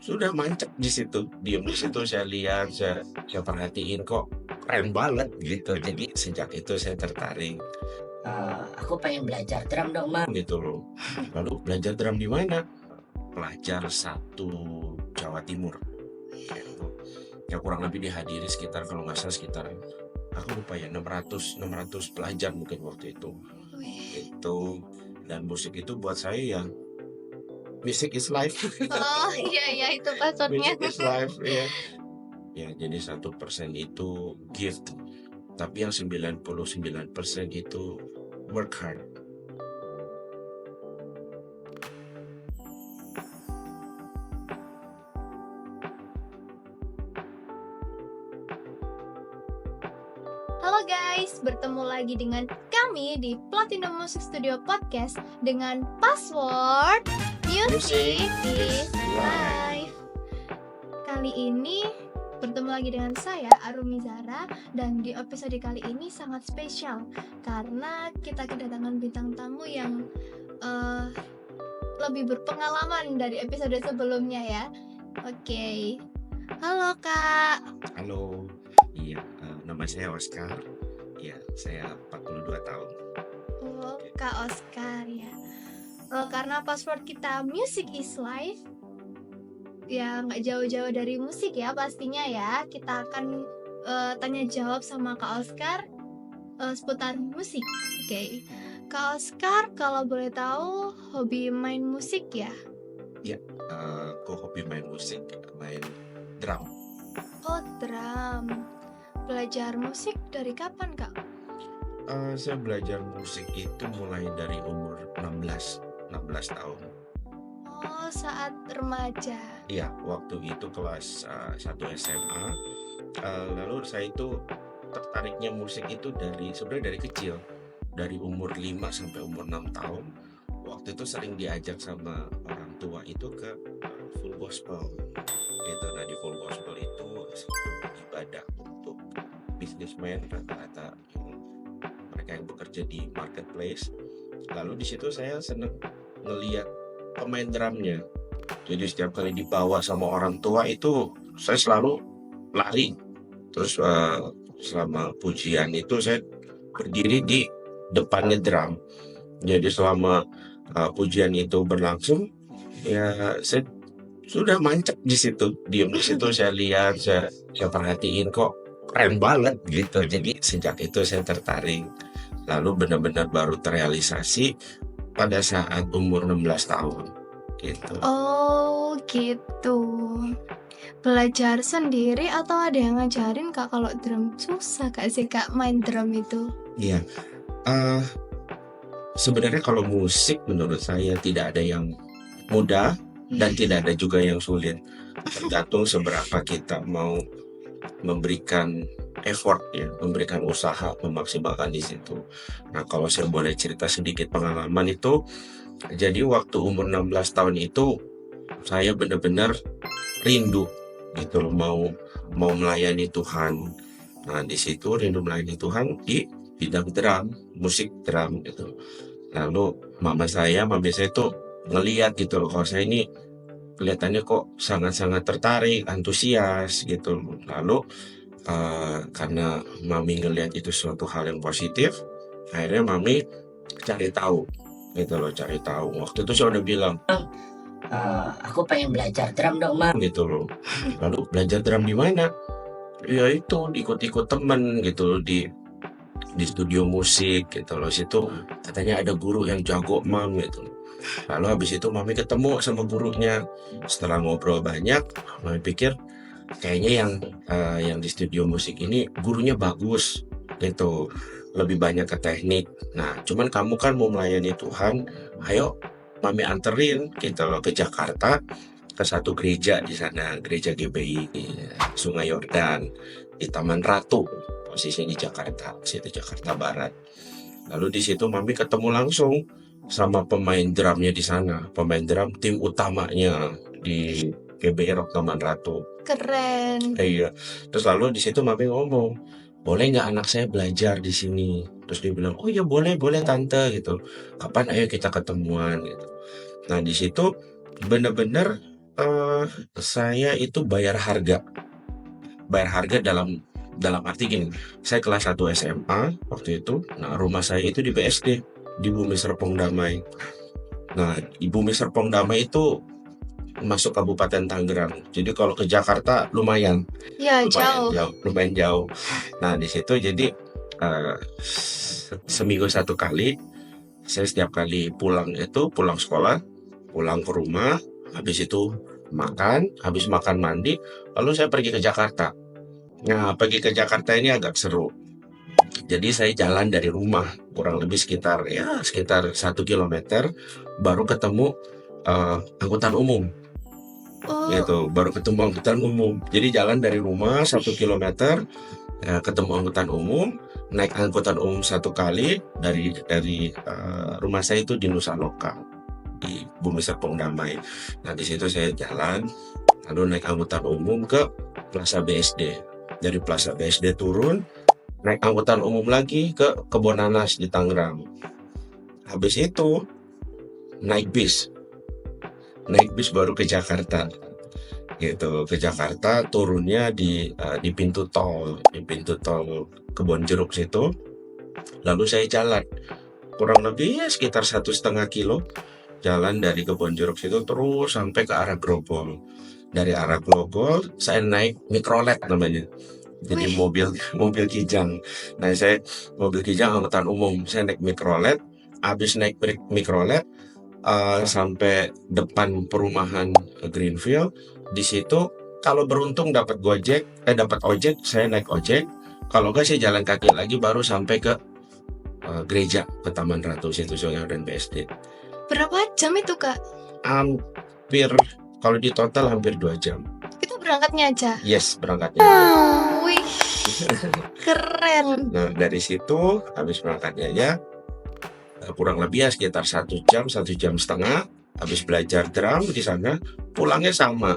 sudah mancep di situ, diem di situ, saya lihat, saya perhatiin kok keren banget gitu. Jadi sejak itu saya tertarik Aku pengen belajar drum dong, Mam. gitu loh. Lalu belajar drum di mana? Pelajar satu Jawa Timur gitu. Ya kurang lebih dihadiri sekitar, kalau nggak salah sekitar, aku lupa ya, 600 pelajar mungkin waktu itu. Itu dan musik itu buat saya ya music is life. Oh, iya iya itu password-nya. Music is life ya. Ya, jadi 1% itu gift, tapi yang 99% itu work hard. Halo guys, bertemu lagi dengan kami di Platinum Music Studio Podcast dengan password Music is Life. Kali ini bertemu lagi dengan saya Arumi Zara, dan di episode kali ini sangat spesial karena kita kedatangan bintang tamu yang lebih berpengalaman dari episode sebelumnya ya. Oke. Halo Kak. Halo, iya, nama saya Oscar. Ya, saya 42 tahun. Oh, Kak Oscar ya. Karena password kita Music is Life, ya nggak jauh-jauh dari musik ya pastinya ya. Kita akan tanya jawab sama Kak Oscar seputar musik. Oke. Kak Oscar, kalau boleh tahu hobi main musik ya? Aku hobi main musik, main drum. Oh, drum. Belajar musik dari kapan, Kak? Saya belajar musik itu mulai dari umur 16 tahun. Oh, saat remaja. Iya, waktu itu kelas 1 SMA. Lalu saya itu tertariknya musik itu sebenarnya dari kecil, dari umur 5 sampai umur 6 tahun. Waktu itu sering diajak sama orang tua itu ke full gospel gitu. Nah, di full gospel itu ibadah untuk businessman, rata-rata mereka yang bekerja di marketplace. Lalu di situ saya seneng ngeliat pemain drumnya. Jadi setiap kali dibawa sama orang tua itu saya selalu lari. Terus selama pujian itu saya berdiri di depannya drum. Jadi selama pujian itu berlangsung, ya saya sudah mancep di situ, diem di situ, saya lihat, saya perhatiin kok keren banget gitu. Jadi sejak itu saya tertarik. Lalu benar-benar baru terrealisasi pada saat umur 16 tahun gitu. Oh, gitu. Belajar sendiri atau ada yang ngajarin, Kak? Kalau drum susah gak sih, Kak, main drum itu? Iya. Sebenarnya kalau musik menurut saya tidak ada yang mudah dan tidak ada juga yang sulit. Tergantung seberapa kita mau memberikan effort ya, memberikan usaha, memaksimalkan di situ. Nah, kalau saya boleh cerita sedikit pengalaman itu, jadi waktu umur 16 tahun itu saya benar-benar rindu gitu loh, mau melayani Tuhan. Nah, di situ rindu melayani Tuhan di bidang drum, musik drum gitu. Lalu mami saya tuh ngeliat gitu loh, kalau saya ini kelihatannya kok sangat-sangat tertarik, antusias gitu. Lalu karena mami ngelihat itu suatu hal yang positif, akhirnya mami cari tahu gitu loh, cari tahu. Waktu itu saya udah bilang, Aku pengen belajar drum dong, Mam. gitu loh. Lalu belajar drum di mana? Ya itu ikut-ikut temen gitu loh, di studio musik gitu loh. Situ katanya ada guru yang jago, Mam gitu. Lalu habis itu mami ketemu sama gurunya. Setelah ngobrol banyak, mami pikir kayaknya yang di studio musik ini gurunya bagus gitu, lebih banyak ke teknik. Nah, cuman kamu kan mau melayani Tuhan, ayo mami anterin gitu loh ke Jakarta, ke satu gereja di sana, gereja GBI di Sungai Yordan, di Taman Ratu, posisinya di Jakarta, situ Jakarta Barat. Lalu di situ mami ketemu langsung sama pemain drumnya di sana, pemain drum tim utamanya di GBI Rock Taman Ratu. Keren. Iya. Terus lalu di situ mami ngomong, boleh nggak anak saya belajar di sini? Terus dia bilang, oh ya boleh tante gitu. Kapan ayo kita ketemuan gitu. Nah di situ bener-bener Saya itu bayar harga dalam arti gini, saya kelas 1 SMA waktu itu. Nah, rumah saya itu di BSD, di Bumi Serpong Damai. Nah, di Bumi Serpong Damai itu masuk Kabupaten Tangerang. Jadi kalau ke Jakarta lumayan Jauh. lumayan jauh. Nah, di situ jadi seminggu satu kali, saya setiap kali pulang sekolah, pulang ke rumah, habis itu habis makan mandi, lalu saya pergi ke Jakarta. Nah, pergi ke Jakarta ini agak seru. Jadi saya jalan dari rumah kurang lebih sekitar 1 kilometer, baru ketemu angkutan umum. Gitu, baru ketemu angkutan umum. Jadi jalan dari rumah 1 kilometer, ketemu angkutan umum, naik angkutan umum satu kali dari rumah saya itu di Nusa Loka, di Bumi Serpong Damai. Nah, di situ saya jalan, lalu naik angkutan umum ke Plaza BSD. Dari Plaza BSD turun, naik angkutan umum lagi ke Kebon Nanas di Tangerang. Habis itu naik bis baru ke Jakarta. Gitu, ke Jakarta turunnya di pintu tol Kebon Jeruk situ. Lalu saya jalan kurang lebih sekitar 1,5 kilo, jalan dari Kebon Jeruk situ terus sampai ke arah Grogol. Dari arah Grogol saya naik mikrolet namanya, jadi mobil kijang. Nah, saya mobil kijang angkutan umum, saya naik mikrolet. Habis naik mikrolet sampai depan perumahan Greenfield. Di situ kalau beruntung dapat ojek, saya naik ojek. Kalau enggak saya jalan kaki lagi baru sampai ke gereja, ke Taman Ratu situ dan BSD. Berapa jam itu, Kak? Hampir, kalau di total hampir 2 jam. Itu berangkatnya aja? Yes, berangkatnya. Wih, keren. Nah, dari situ habis berangkatnya ya kurang lebih sekitar 1 jam setengah. Habis belajar drum di sana, pulangnya sama.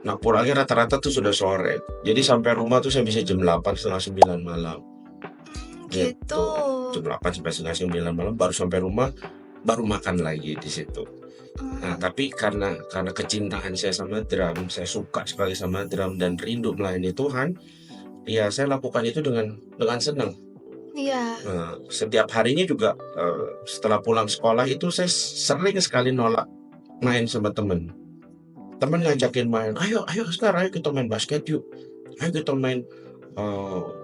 Nah, pulangnya rata-rata tuh sudah sore. Jadi sampai rumah tuh saya bisa jam 8, setengah 9 malam. Gitu. Jam 8 sampai setengah 9 malam baru sampai rumah, baru makan lagi di situ. Nah, tapi karena kecintaan saya sama drum, saya suka sekali sama drum dan rindu melayani Tuhan, ya saya lakukan itu dengan senang. Iya. Nah, setiap harinya juga setelah pulang sekolah itu saya sering sekali nolak main sama temen ngajakin main, ayo sekarang, ayo kita main basket yuk, ayo kita main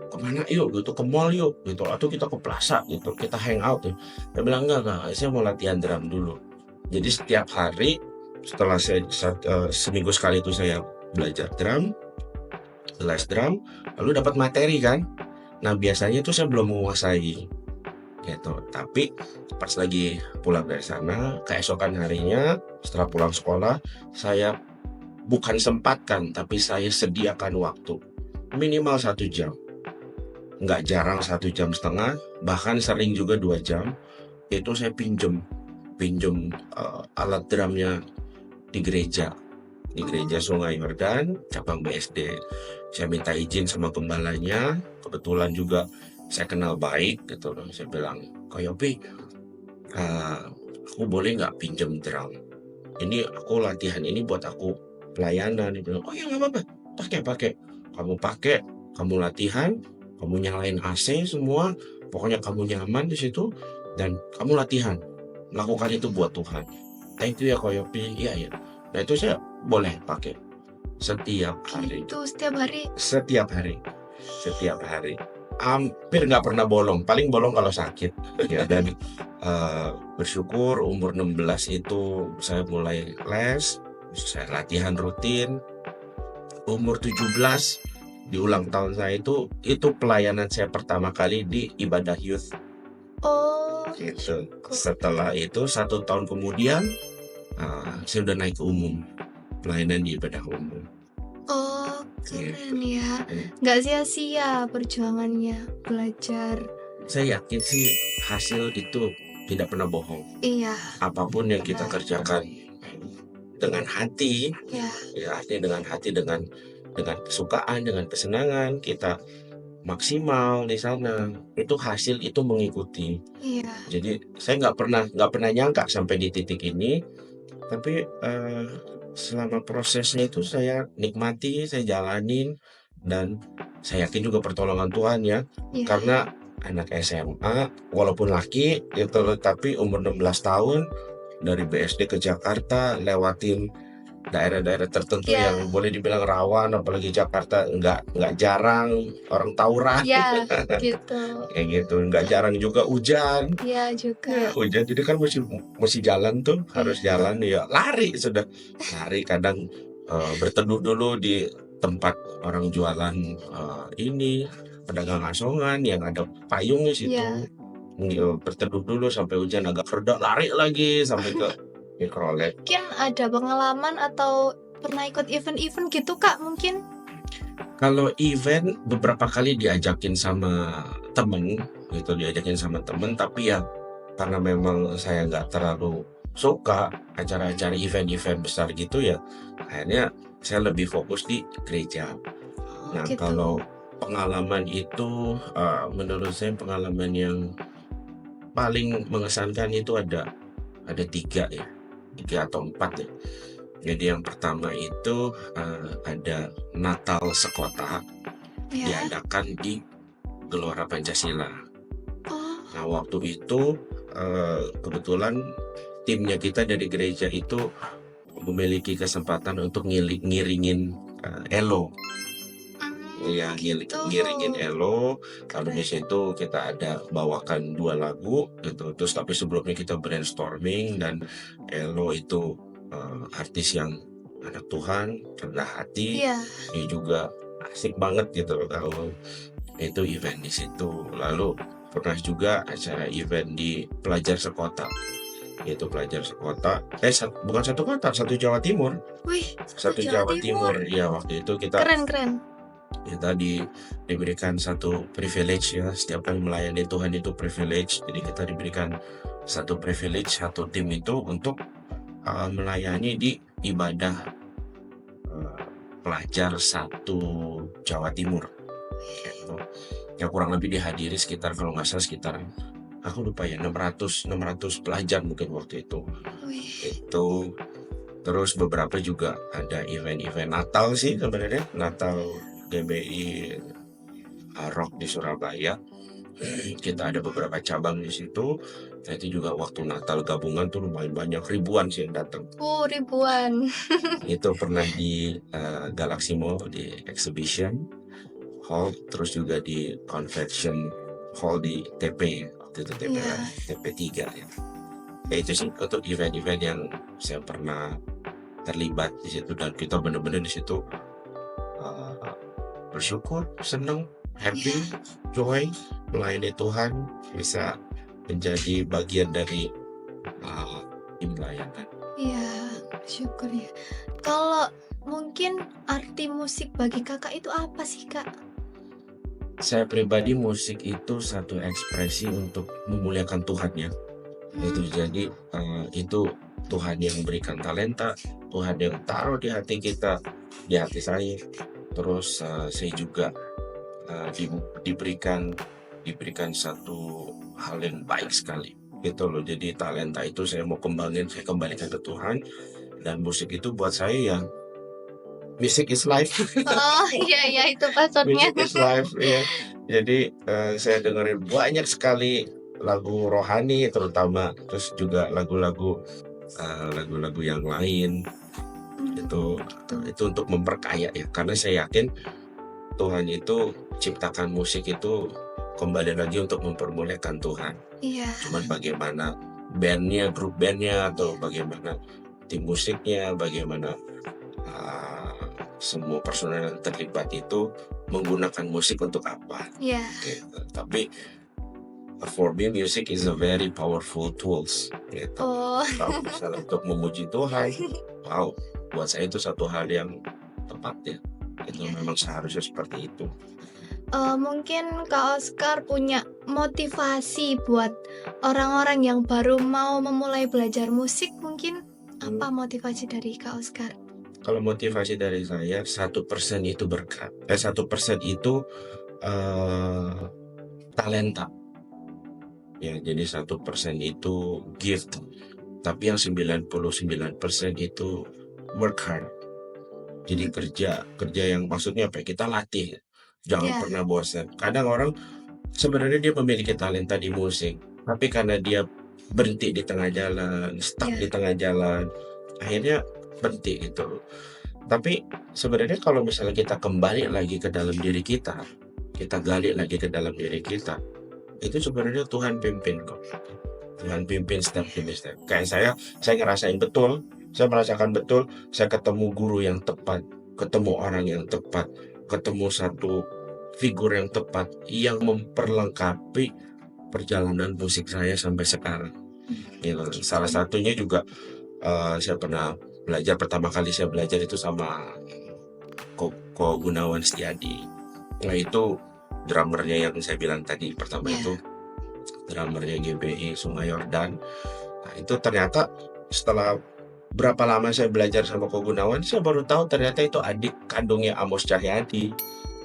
kemana yuk gitu, ke mall yuk gitu, atau kita ke plaza gitu, kita hang out ya. Saya bilang enggak, saya mau latihan drum dulu. Jadi setiap hari setelah saya seminggu sekali itu saya belajar drum, les drum, lalu dapat materi kan. Nah, biasanya itu saya belum menguasai gitu. Tapi pas lagi pulang dari sana, keesokan harinya setelah pulang sekolah, saya bukan sempatkan, tapi saya sediakan waktu minimal 1 jam. Nggak jarang 1,5 jam, bahkan sering juga 2 jam. Itu saya pinjem alat drumnya di gereja Sungai Yordan cabang BSD. Saya minta izin sama gembalanya, kebetulan juga saya kenal baik gitu. Saya bilang, Kak Yopi, aku boleh nggak pinjem drum? Ini aku latihan ini buat aku pelayanan. Dia bilang, oh ya nggak apa-apa, pakai. Kamu latihan, kamu nyalain AC semua, pokoknya kamu nyaman di situ dan kamu latihan. Lakukan itu buat Tuhan. Thank you ya Kak Yopi. Iya. Nah, itu saya boleh pakai setiap hari. Itu setiap hari? Setiap hari. Hampir nggak pernah bolong. Paling bolong kalau sakit. Ya, dan bersyukur umur 16 itu saya mulai les. Saya latihan rutin. Umur 17 di ulang tahun saya itu pelayanan saya pertama kali di ibadah youth. Oh, gitu. Setelah itu 1 tahun kemudian saya udah naik ke umum, pelayanan di ibadah umum. Oh, keren ya. Nggak sia-sia perjuangannya belajar. Saya yakin sih hasil itu tidak pernah bohong. Iya. Apapun yang kita kerjakan dengan hati, ya dengan hati, dengan kesukaan, dengan kesenangan, kita maksimal di sana, itu hasil itu mengikuti. Iya. Jadi saya nggak pernah nyangka sampai di titik ini, tapi selama prosesnya itu saya nikmati, saya jalanin, dan saya yakin juga pertolongan Tuhan ya. Iya. Karena anak SMA, walaupun laki gitu loh, tapi umur 16 tahun dari BSD ke Jakarta lewatin daerah-daerah tertentu Iya. yang boleh dibilang rawan, apalagi Jakarta nggak jarang orang tawuran Ya, gitu. kayak gitu, nggak jarang juga hujan. Iya juga. Hujan jadi kan mesti jalan tuh, harus Iya. jalan ya lari sudah. Lari kadang berteduh dulu di tempat orang jualan ini pedagang asongan yang ada payungnya situ. Iya. Berteduh dulu sampai hujan agak reda, lari lagi sampai ke mikrolet. Mungkin ada pengalaman atau pernah ikut event-event gitu Kak mungkin? Kalau event beberapa kali diajakin sama temen gitu, tapi ya karena memang saya nggak terlalu suka acara-acara event-event besar gitu ya, akhirnya saya lebih fokus di gereja. Oh Nah gitu. kalau pengalaman itu menurut saya pengalaman yang paling mengesankan itu ada 3 ya, 3 atau 4 ya. Jadi yang pertama itu ada Natal Sekota Ya. diadakan di Gelora Pancasila. Oh. Nah waktu itu kebetulan timnya kita dari gereja itu memiliki kesempatan untuk ngiringin Elo. Ya gitu. ngiringin Elo. Lalu di Keren. situ kita ada bawakan 2 lagu gitu. Terus tapi sebelumnya kita brainstorming, dan Elo itu artis yang anak Tuhan, rendah hati, Iya. dia juga asik banget gitu loh kalau itu event di situ. Lalu pernah juga acara event di Pelajar Sekota, yaitu Pelajar Sekota, bukan satu kota, satu Jawa Timur. Wih, Satu Jawa Timur. Ya waktu itu kita Keren. diberikan satu privilege ya, setiap kali melayani Tuhan itu privilege. Jadi kita diberikan satu privilege, satu tim itu untuk melayani di ibadah pelajar satu Jawa Timur gitu. Ya kurang lebih dihadiri sekitar, kalau nggak salah sekitar, aku lupa ya, 600 pelajar mungkin waktu itu. Wih. Itu terus beberapa juga ada event-event Natal sih sebenarnya, Natal GBI Rock di Surabaya. Kita ada beberapa cabang di situ. Nah, itu juga waktu Natal gabungan tuh lumayan banyak, ribuan sih yang datang. Ribuan. Itu pernah di Galaxy Mall di Exhibition Hall, terus juga di Convention Hall di TP, waktu itu TP Iya. TP 3 ya. Ya itu sih untuk event-event yang saya pernah terlibat di situ, dan kita benar-benar di situ bersyukur, seneng, happy, joy, melayani Tuhan, bisa menjadi bagian dari tim layanan. Iya, syukur ya. Kalau mungkin arti musik bagi kakak itu apa sih kak? Saya pribadi musik itu satu ekspresi untuk memuliakan Tuhan ya. Itu jadi itu Tuhan yang berikan talenta, Tuhan yang taruh di hati kita, di hati saya. Terus saya juga diberikan satu hal yang baik sekali gitu loh. Jadi talenta itu saya mau kembangin, saya kembalikan ke Tuhan, dan musik itu buat saya ya music is life. Oh iya itu passwordnya. Music is life ya. Jadi saya dengerin banyak sekali lagu rohani terutama, terus juga lagu-lagu yang lain. Itu untuk memperkaya ya, karena saya yakin Tuhan itu ciptakan musik itu kembali lagi untuk mempermuliakan Tuhan. Iya. Cuman bagaimana bandnya, grup bandnya, atau bagaimana tim musiknya, bagaimana semua personel yang terlibat itu menggunakan musik untuk apa. Iya. Gitu. Tapi for me music is a very powerful tools gitu. Kalau misalnya untuk memuji Tuhan, wow, buat saya itu satu hal yang tepat ya. Itu memang seharusnya seperti itu. Mungkin Kak Oscar punya motivasi buat orang-orang yang baru mau memulai belajar musik, mungkin apa motivasi dari Kak Oscar? Kalau motivasi dari saya, 1% itu berkat, 1% itu talenta. Ya, jadi 1% itu gift, tapi yang 99% itu work hard. Jadi kerja yang maksudnya apa? Kita latih, jangan pernah bosan. Kadang orang sebenarnya dia memiliki talenta di musik, tapi karena dia berhenti di tengah jalan, stuck di tengah jalan, akhirnya berhenti gitu. Tapi sebenarnya kalau misalnya kita kembali lagi ke dalam diri kita gali lagi ke dalam diri kita, itu sebenarnya Tuhan pimpin kok. Tuhan pimpin step demi step. Kayak saya ngerasain betul, saya merasakan betul, saya ketemu guru yang tepat, ketemu orang yang tepat, ketemu satu figur yang tepat yang memperlengkapi perjalanan musik saya sampai sekarang. Salah satunya juga saya pernah belajar, pertama kali saya belajar itu sama Ko Gunawan Setiadi. Nah itu drummernya yang saya bilang tadi pertama itu drummernya GBI Sungai Yordan. Nah itu ternyata setelah berapa lama saya belajar sama Ko Gunawan, saya baru tahu ternyata itu adik kandungnya Amos Cahyadi.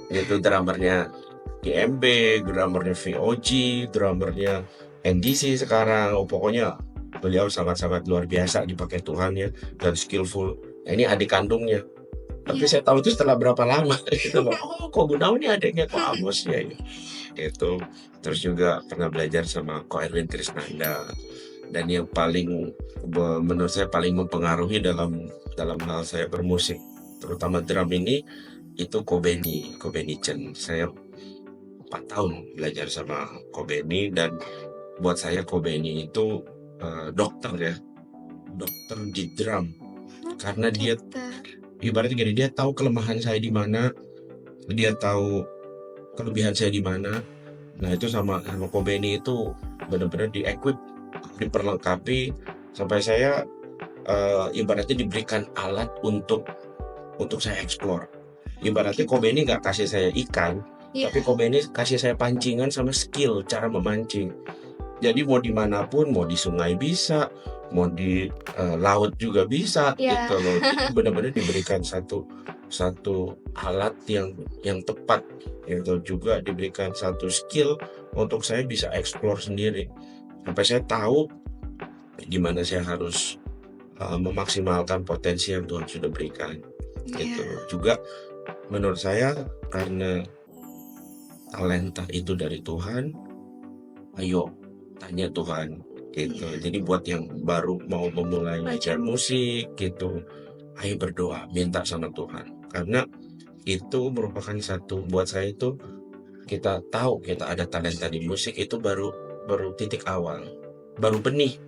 Itu drummernya GMB, drummernya VOG, drummernya NDC sekarang. Pokoknya beliau sangat-sangat luar biasa dipakai Tuhan ya, dan skillful. Nah, ini adik kandungnya. Tapi saya tahu itu setelah berapa lama gitu loh. Oh, Ko Gunawan ini adiknya Ko Amos ya. Itu terus juga pernah belajar sama Ko Erwin Krisnanda. Dan yang paling menurut saya paling mempengaruhi dalam hal saya bermusik, terutama drum ini, itu Ko Benny Chen. Saya 4 tahun belajar sama Ko Benny, dan buat saya Ko Benny itu dokter di drum, karena dia ibaratnya gini, dia tahu kelemahan saya di mana, dia tahu kelebihan saya di mana. Nah itu sama Ko Benny itu benar-benar diperlengkapi sampai saya ibaratnya diberikan alat untuk saya explore. Ibaratnya Ko Benny nggak kasih saya ikan, tapi Ko Benny kasih saya pancingan sama skill cara memancing. Jadi mau dimanapun, mau di sungai bisa, mau di laut juga bisa, gitu loh. Benar-benar diberikan satu alat yang tepat, gitu. Juga diberikan satu skill untuk saya bisa explore sendiri. Sampai saya tahu di mana saya harus memaksimalkan potensi yang Tuhan sudah berikan, gitu. Juga menurut saya karena talenta itu dari Tuhan, ayo tanya Tuhan gitu. Jadi buat yang baru mau memulai belajar musik gitu, ayo berdoa, minta sama Tuhan, karena itu merupakan satu, buat saya itu, kita tahu kita ada talenta di musik itu baru titik awal, baru benih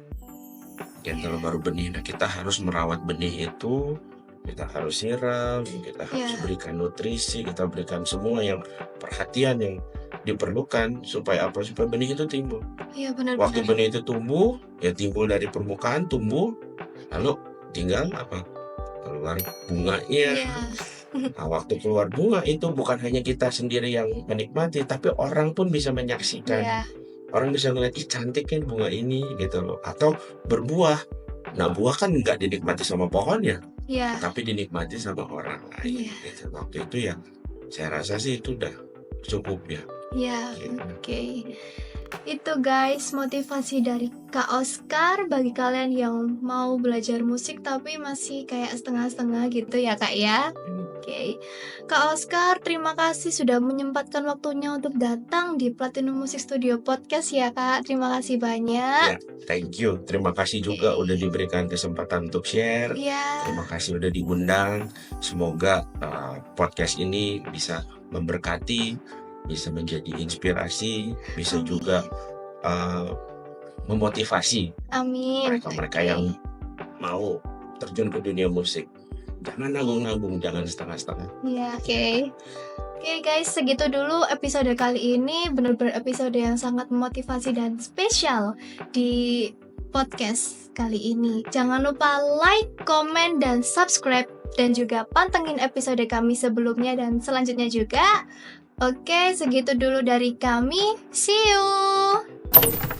gitu loh, baru benih. Nah kita harus merawat benih itu, kita harus siram, kita harus berikan nutrisi, kita berikan semua yang perhatian yang diperlukan supaya apa? Supaya benih itu timbul. Iya benar. Waktu benih itu tumbuh, ya timbul dari permukaan, tumbuh, lalu tinggal apa? Keluar bunganya. Nah, waktu keluar bunga itu bukan hanya kita sendiri yang menikmati, tapi orang pun bisa menyaksikan. Orang bisa ngeliat, ih cantik kan bunga ini gitu loh. Atau berbuah. Nah buah kan nggak dinikmati sama pohonnya, tapi dinikmati sama orang lain. Gitu. Waktu itu ya saya rasa sih itu udah cukup ya. Oke. Itu guys motivasi dari Kak Oscar bagi kalian yang mau belajar musik tapi masih kayak setengah-setengah gitu ya Kak ya. Oke. Kak Oscar, terima kasih sudah menyempatkan waktunya untuk datang di Platinum Music Studio Podcast ya Kak. Terima kasih banyak. Thank you. Terima kasih juga udah diberikan kesempatan untuk share. Terima kasih udah diundang. Semoga podcast ini bisa memberkati, bisa menjadi inspirasi, bisa juga memotivasi mereka yang mau terjun ke dunia musik. Jangan nanggung-nanggung, jangan setengah-setengah. Oke guys, segitu dulu episode kali ini. Benar-benar episode yang sangat memotivasi dan spesial di podcast kali ini. Jangan lupa like, comment, dan subscribe, dan juga pantengin episode kami sebelumnya dan selanjutnya juga. Oke, segitu dulu dari kami. See you.